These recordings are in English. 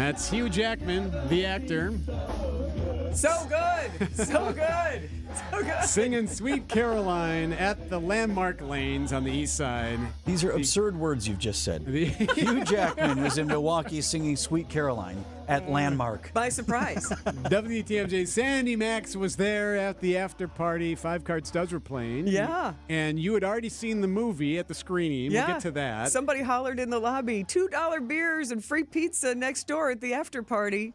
That's Hugh Jackman, the actor. So good. So good. So good. Singing Sweet Caroline at the Landmark Lanes on the east side. These are absurd words you've just said. Hugh Jackman was in Milwaukee singing Sweet Caroline at Landmark. By surprise. WTMJ Sandy Maxx was there at the after party. 5-Card Studs were playing. Yeah. And you had already seen the movie at the screening. Yeah. We'll get to that. Somebody hollered in the lobby, $2 beers and free pizza next door at the after party.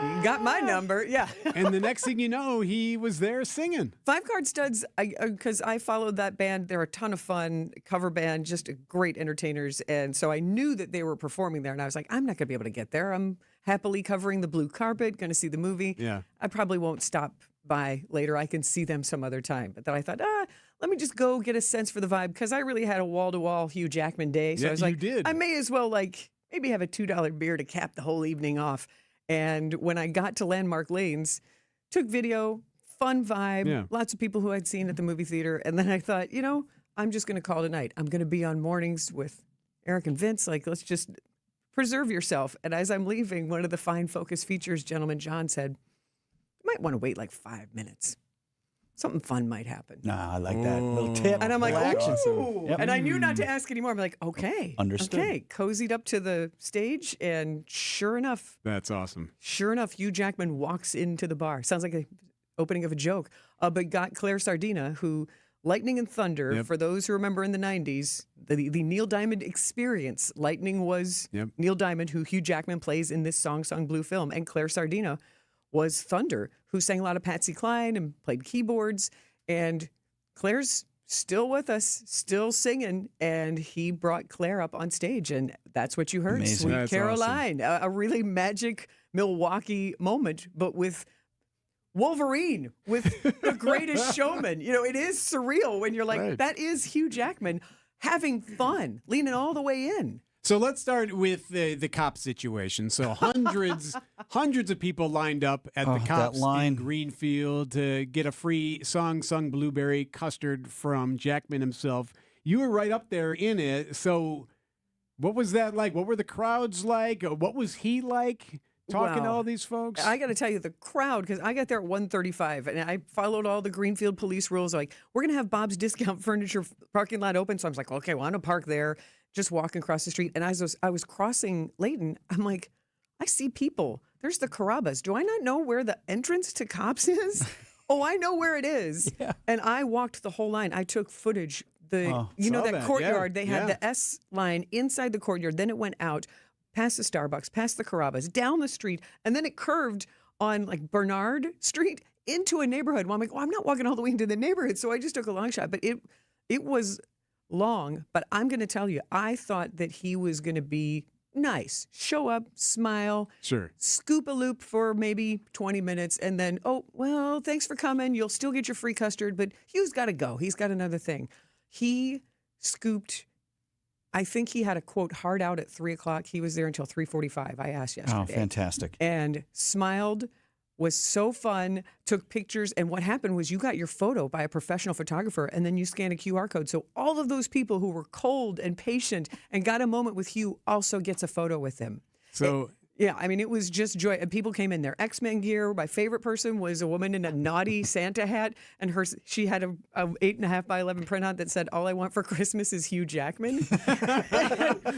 You got my number. Yeah. And the next thing you know, he was there singing. 5-Card Studs, because I followed that band. They're a ton of fun, cover band, just great entertainers. And so I knew that they were performing there. And I was like, I'm not going to be able to get there. I'm happily covering the blue carpet, going to see the movie. Yeah. I probably won't stop by later. I can see them some other time. But then I thought, let me just go get a sense for the vibe, because I really had a wall-to-wall Hugh Jackman day. So Yeah, I was you like, did. I may as well maybe have a $2 beer to cap the whole evening off. And when I got to Landmark Lanes, took video, fun vibe, Yeah. lots of people who I'd seen at the movie theater. And then I thought, I'm just going to call it a night. I'm going to be on mornings with Erik and Vince. Let's just preserve yourself. And as I'm leaving, one of the Fine Focus Features gentleman, John, said, you might want to wait 5 minutes. Something fun might happen. Nah, I like that little tip. And I'm like, action. ooh. Yep. And I knew not to ask anymore. I'm like, okay. Understood. Okay. Cozied up to the stage, and sure enough, That's awesome. Hugh Jackman walks into the bar. Sounds like an opening of a joke. But got Claire Sardina, who, Lightning and Thunder, Yep. for those who remember in the 90s, the Neil Diamond experience. Lightning was Neil Diamond, who Hugh Jackman plays in this Song Sung Blue film. And Claire Sardina was Thunder, who sang a lot of Patsy Cline and played keyboards. And Claire's still with us, still singing, and he brought Claire up on stage, and that's what you heard. Amazing. Sweet That's Caroline, a really magic Milwaukee moment, but with Wolverine, with the greatest showman. It is surreal when you're like, Right. that is Hugh Jackman having fun, leaning all the way in. So let's start with the Kopp situation. So hundreds of people lined up at the that Kopps line. in Greenfield to get a free Song Sung Blueberry custard from Jackman himself. You were right up there in it. So what was that like? What were the crowds like? What was he like talking to Wow. all these folks? I got to tell you, the crowd, because I got there at 1:35, and I followed all the Greenfield police rules. Like, we're going to have Bob's Discount Furniture parking lot open. So I was like, okay, well, I'm going to park there, just walking across the street. And as I was crossing Layton, I'm like, I see people. There's the Carrabba's. Do I not know where the entrance to Kopp's is? Oh, I know where it is. Yeah. And I walked the whole line. I took footage. Saw That that, courtyard, yeah, they had yeah. the S line inside the courtyard. Then it went out past the Starbucks, past the Carrabba's, down the street, and then it curved on Bernard Street into a neighborhood. Well, I'm like, I'm not walking all the way into the neighborhood, so I just took a long shot. But it was long. But I'm going to tell you, I thought that he was going to be nice, show up, smile, Sure. scoop a loop for maybe 20 minutes, and then, oh, well, thanks for coming. You'll still get your free custard, but Hugh's got to go. He's got another thing. He scooped. I think he had a, quote, hard out at 3 o'clock. He was there until 3:45. I asked yesterday. Oh, fantastic. And smiled, was so fun, took pictures. And what happened was you got your photo by a professional photographer, and then you scanned a QR code. So all of those people who were cold and patient and got a moment with Hugh also gets a photo with him. So Yeah, I mean, it was just joy. And people came in their X-Men gear. My favorite person was a woman in a naughty Santa hat, and she had a 8.5 by 11 printout that said, "All I want for Christmas is Hugh Jackman."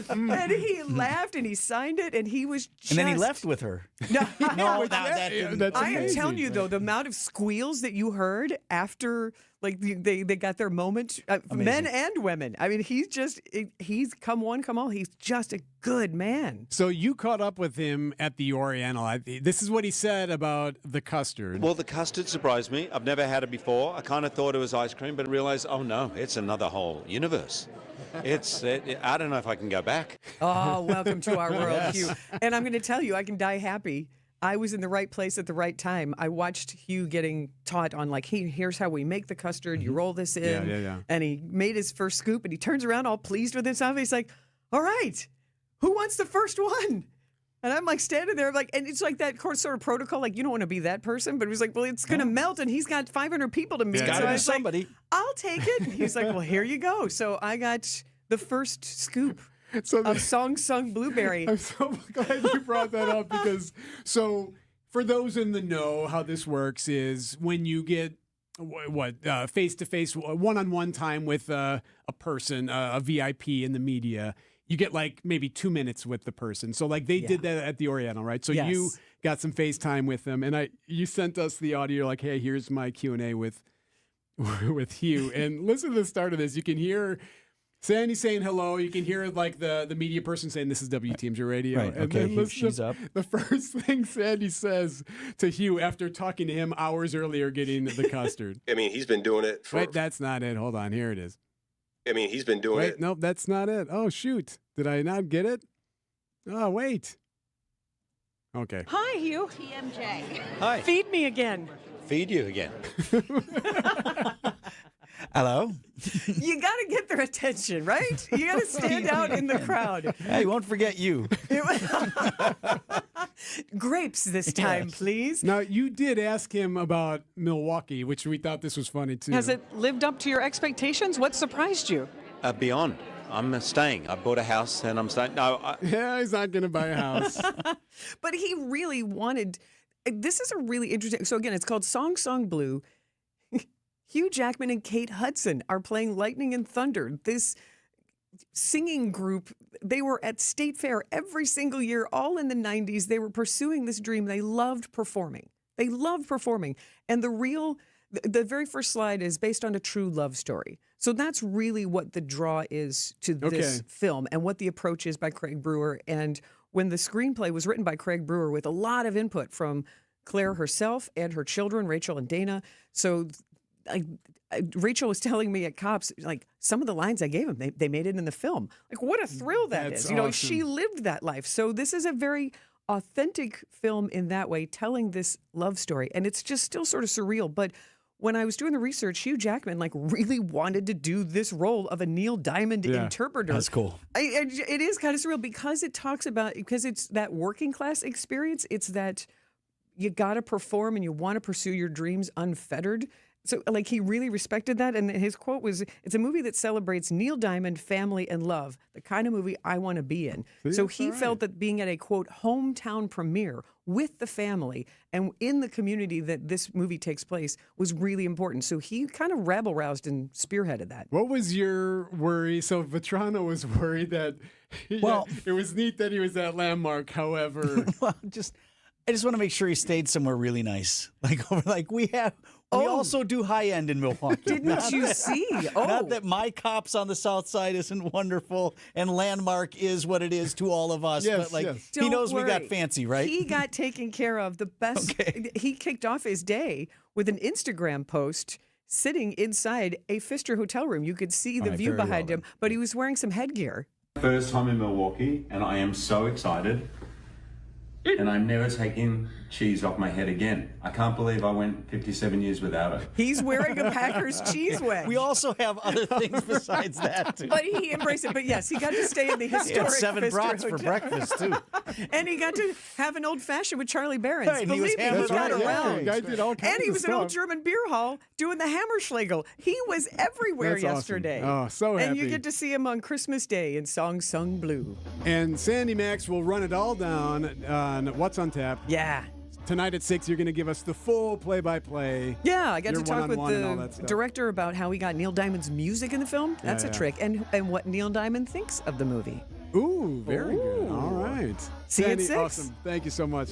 and he laughed and he signed it, and he was just... And then he left with her. No, that didn't. That's I am amazing. telling you, though, the amount of squeals that you heard after, they got their moment, men and women. I mean, he's come one, come all. He's just a good man. So you caught up with him at the Oriental. This is what he said about the custard. Well, the custard surprised me. I've never had it before. I kind of thought it was ice cream, but realized, oh no, it's another whole universe. I don't know if I can go back. Oh, welcome to our world, Hugh. And I'm going to tell you, I can die happy. I was in the right place at the right time. I watched Hugh getting taught on, hey, here's how we make the custard. You roll this in. Yeah. And he made his first scoop, and he turns around all pleased with himself. He's like, all right, who wants the first one? And I'm standing there, and it's like that sort of protocol, you don't want to be that person, but it was like, well, it's going to melt, and he's got 500 people to meet. Yeah. So Gotta I be was somebody. like, I'll take it. And he's like, well, here you go. So I got the first scoop. So of Song Sung Blueberry. I'm so glad you brought that up because for those in the know, how this works is when you get face-to-face, one-on-one time with a person, a VIP in the media, you get like maybe 2 minutes with the person. So like they did that at the Oriental, right? So you got some FaceTime with them, and you sent us the audio like, hey, here's my Q&A with Hugh. And listen to the start of this. You can hear Sandy saying hello. You can hear like the media person saying, this is WTMJ Radio. Right, And okay, then she's up. The first thing Sandy says to Hugh after talking to him hours earlier getting the custard. I mean, he's been doing it for... Wait, that's not it. Hold on. Here it is. I mean, he's been doing it... Nope, that's not it. Oh, shoot. Did I not get it? Oh, wait. Okay. Hi, Hugh. TMJ. Hi. Feed me again. Feed you again. Hello. You got to get their attention, right? You got to stand out in the crowd. Hey, won't forget you. Grapes this time, Yes. please. Now, you did ask him about Milwaukee, which we thought this was funny, too. Has it lived up to your expectations? What surprised you? Beyond. I'm staying. I bought a house and I'm staying. No, Yeah, he's not going to buy a house. But he really wanted. This is a really interesting. So again, it's called Song Song Blue. Hugh Jackman and Kate Hudson are playing Lightning and Thunder. This singing group, they were at State Fair every single year, all in the 90s. They were pursuing this dream. They loved performing. And the very first slide is based on a true love story. So that's really what the draw is to this film and what the approach is by Craig Brewer. And when the screenplay was written by Craig Brewer with a lot of input from Claire herself and her children, Rachel and Dana. So Rachel was telling me at Kopp's, like, some of the lines I gave him, they made it in the film. Like, what a thrill that That's is. You know, awesome. she lived that life. So this is a very authentic film in that way, telling this love story. And it's just still sort of surreal. But when I was doing the research, Hugh Jackman really wanted to do this role of a Neil Diamond interpreter. That's cool. It is kind of surreal because because it's that working class experience. It's that you got to perform and you want to pursue your dreams unfettered. So, he really respected that. And his quote was, it's a movie that celebrates Neil Diamond, family, and love, the kind of movie I want to be in. So he felt that being at a, quote, hometown premiere with the family and in the community that this movie takes place was really important. So he kind of rabble-roused and spearheaded that. What was your worry? So Vitrano was worried that it was neat that he was at Landmark. However, Well, I just want to make sure he stayed somewhere really nice. We also do high end in Milwaukee. Didn't you see? Not that my Kopp's on the south side isn't wonderful and Landmark is what it is to all of us. Yes, but yes. he knows Don't we got worry. fancy, right? He got taken care of. The best. Okay. He kicked off his day with an Instagram post sitting inside a Pfister hotel room. You could see the right, view very well behind him, then. but he was wearing some headgear. First time in Milwaukee, and I am so excited. And I'm never taking cheese off my head again. I can't believe I went 57 years without it. He's wearing a Packers cheese wedge. We also have other things besides that, too. But he embraced it. But yes, he got to stay in the He had historic 7 Pfister brats for Hotel. breakfast, too. And he got to have an old fashioned with Charlie Berens. Right, and he was Believe me, he hammered got on the around. The guy did all kinds And he of was in Old stuff. German Beer Hall doing the Hammerschlegel. He was everywhere That's awesome. yesterday. Oh, so And you happy. get to see him on Christmas Day in Song Sung Blue. And Sandy Maxx will run it all down on What's on Tap. Yeah. Tonight at 6, you're going to give us the full play-by-play. Yeah, I got Your to talk with one-on-one and all that the stuff. director about how he got Neil Diamond's music in the film. That's a yeah. trick. And what Neil Diamond thinks of the movie. Ooh, very good. All right. See you at Sandy, 6. awesome. Thank you so much.